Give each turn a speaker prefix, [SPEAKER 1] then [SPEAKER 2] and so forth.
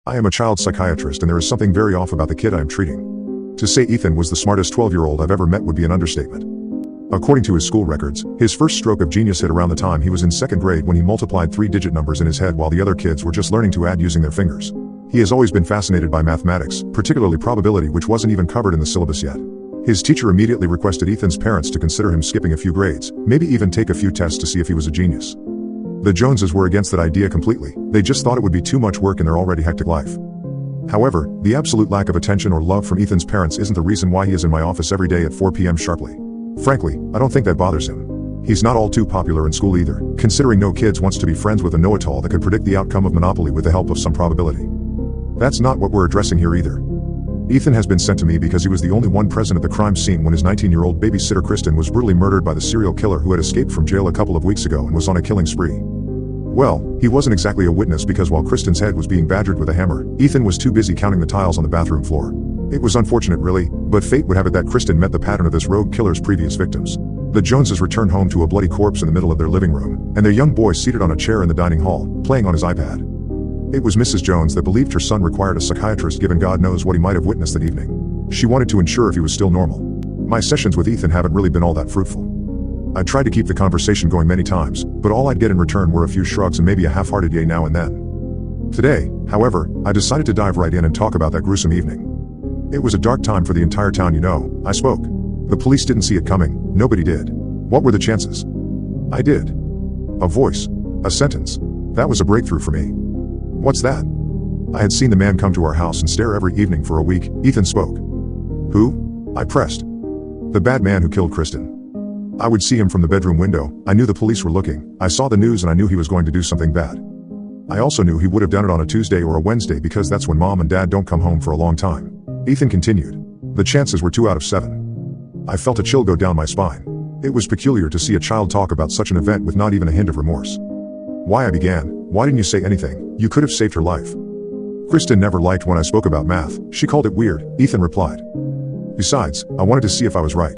[SPEAKER 1] I am a child psychiatrist and there is something very off about the kid I am treating. To say Ethan was the smartest 12-year-old I've ever met would be an understatement. According to his school records, his first stroke of genius hit around the time he was in second grade when he multiplied 3-digit numbers in his head while the other kids were just learning to add using their fingers. He has always been fascinated by mathematics, particularly probability, which wasn't even covered in the syllabus yet. His teacher immediately requested Ethan's parents to consider him skipping a few grades, maybe even take a few tests to see if he was a genius. The Joneses were against that idea completely. They just thought it would be too much work in their already hectic life. However, the absolute lack of attention or love from Ethan's parents isn't the reason why he is in my office every day at 4 p.m. sharply. Frankly, I don't think that bothers him. He's not all too popular in school either, considering no kids wants to be friends with a know-it-all that could predict the outcome of Monopoly with the help of some probability. That's not what we're addressing here either. Ethan has been sent to me because he was the only one present at the crime scene when his 19-year-old babysitter Kristen was brutally murdered by the serial killer who had escaped from jail a couple of weeks ago and was on a killing spree. Well, he wasn't exactly a witness because while Kristen's head was being badgered with a hammer, Ethan was too busy counting the tiles on the bathroom floor. It was unfortunate really, but fate would have it that Kristen met the pattern of this rogue killer's previous victims. The Joneses returned home to a bloody corpse in the middle of their living room, and their young boy seated on a chair in the dining hall, playing on his iPad. It was Mrs. Jones that believed her son required a psychiatrist given God knows what he might have witnessed that evening. She wanted to ensure if he was still normal. My sessions with Ethan haven't really been all that fruitful. I tried to keep the conversation going many times, but all I'd get in return were a few shrugs and maybe a half-hearted yay now and then. Today, however, I decided to dive right in and talk about that gruesome evening. It was a dark time for the entire town, you know. I spoke. The police didn't see it coming. Nobody did. What were the chances? I did. A voice. A sentence. That was a breakthrough for me. What's that? I had seen the man come to our house and stare every evening for a week. Ethan spoke. Who? I pressed. The bad man who killed Kristen. I would see him from the bedroom window. I knew the police were looking. I saw the news and I knew he was going to do something bad. I also knew he would have done it on a Tuesday or a Wednesday because that's when mom and dad don't come home for a long time. Ethan continued. The chances were 2 out of 7. I felt a chill go down my spine. It was peculiar to see a child talk about such an event with not even a hint of remorse. Why, I began. Why didn't you say anything? You could have saved her life. Kristen never liked when I spoke about math. She called it weird, Ethan replied. Besides, I wanted to see if I was right.